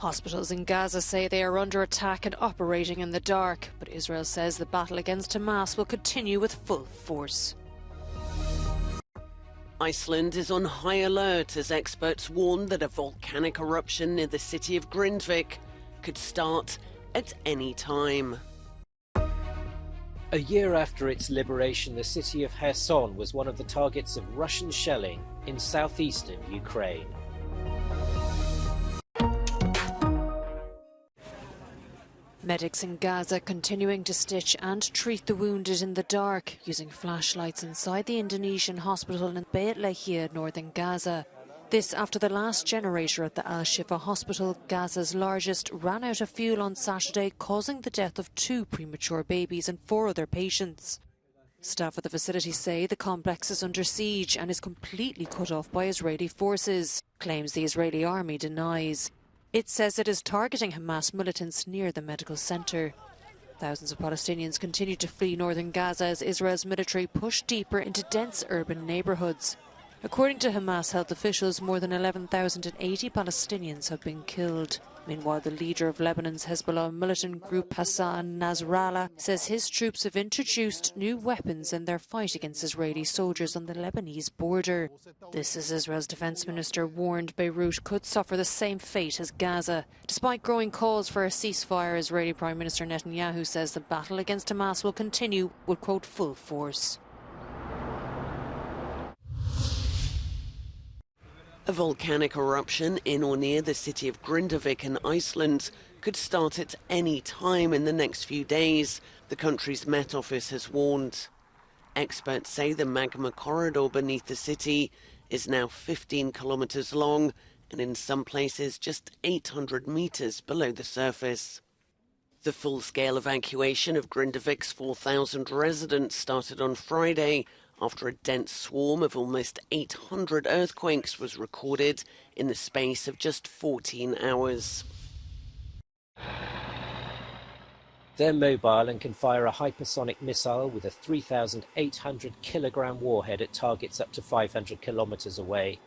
Hospitals in Gaza say they are under attack and operating in the dark, but Israel says the battle against Hamas will continue with full force. Iceland is on high alert as experts warn that a volcanic eruption near the city of Grindvik could start at any time. A year after its liberation, the city of Kherson was one of the targets of Russian shelling in southeastern Ukraine. Medics in Gaza continuing to stitch and treat the wounded in the dark, using flashlights inside the Indonesian hospital in Beit Lahia, northern Gaza. This after the last generator at the Al-Shifa hospital, Gaza's largest, ran out of fuel on Saturday, causing the death of 2 premature babies and 4 other patients. Staff at the facility say the complex is under siege and is completely cut off by Israeli forces, claims the Israeli army denies. It says it is targeting Hamas militants near the medical centre. Thousands of Palestinians continue to flee northern Gaza as Israel's military push deeper into dense urban neighbourhoods. According to Hamas health officials, more than 11,080 Palestinians have been killed. Meanwhile, the leader of Lebanon's Hezbollah militant group Hassan Nasrallah says his troops have introduced new weapons in their fight against Israeli soldiers on the Lebanese border. This, as Israel's defence minister warned Beirut could suffer the same fate as Gaza. Despite growing calls for a ceasefire, Israeli Prime Minister Netanyahu says the battle against Hamas will continue with, quote, full force. A volcanic eruption in or near the city of Grindavik in Iceland could start at any time in the next few days, the country's Met Office has warned. Experts say the magma corridor beneath the city is now 15 kilometres long and in some places just 800 metres below the surface. The full-scale evacuation of Grindavik's 4,000 residents started on Friday, after a dense swarm of almost 800 earthquakes was recorded in the space of just 14 hours. They're mobile and can fire a hypersonic missile with a 3,800-kilogram warhead at targets up to 500 kilometers away.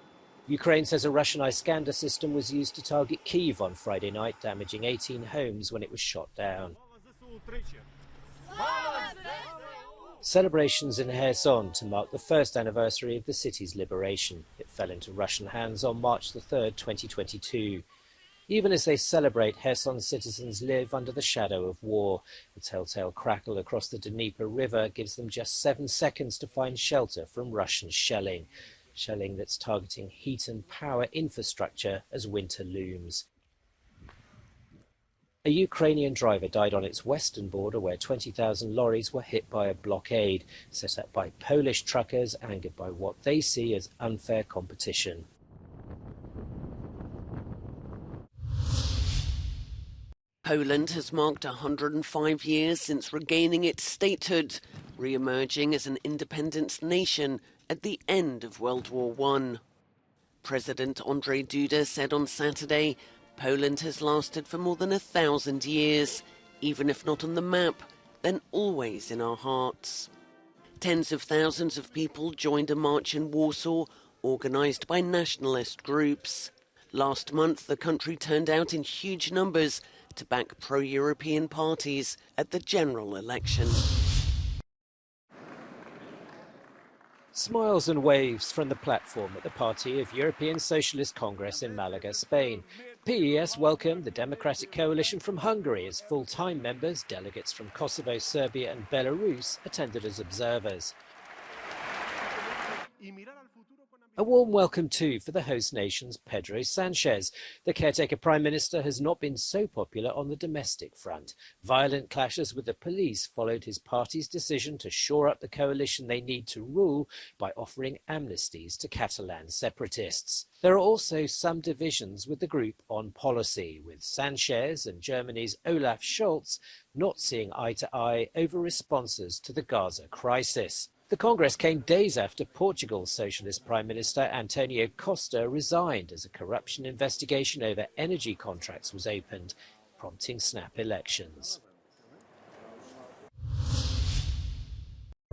Ukraine says a Russian Iskander system was used to target Kyiv on Friday night, damaging 18 homes when it was shot down. Celebrations in Kherson to mark the first anniversary of the city's liberation. It fell into Russian hands on March the 3rd, 2022. Even as they celebrate, Kherson citizens live under the shadow of war. The telltale crackle across the Dnieper River gives them just 7 seconds to find shelter from Russian shelling. Shelling that's targeting heat and power infrastructure as winter looms. A Ukrainian driver died on its western border where 20,000 lorries were hit by a blockade set up by Polish truckers angered by what they see as unfair competition. Poland has marked 105 years since regaining its statehood, re-emerging as an independent nation at the end of World War I. President Andrzej Duda said on Saturday, Poland has lasted for more than 1,000 years, even if not on the map, then always in our hearts. Tens of thousands of people joined a march in Warsaw, organised by nationalist groups. Last month, the country turned out in huge numbers to back pro-European parties at the general election. Smiles and waves from the platform at the Party of European Socialist Congress in Malaga, Spain. PES welcomed the Democratic Coalition from Hungary as full-time members. Delegates from Kosovo, Serbia and Belarus attended as observers. A warm welcome too for the host nation's Pedro Sanchez. The caretaker Prime Minister has not been so popular on the domestic front. Violent clashes with the police followed his party's decision to shore up the coalition they need to rule by offering amnesties to Catalan separatists. There are also some divisions with the group on policy, with Sanchez and Germany's Olaf Scholz not seeing eye to eye over responses to the Gaza crisis. The Congress came days after Portugal's Socialist Prime Minister Antonio Costa resigned as a corruption investigation over energy contracts was opened, prompting snap elections.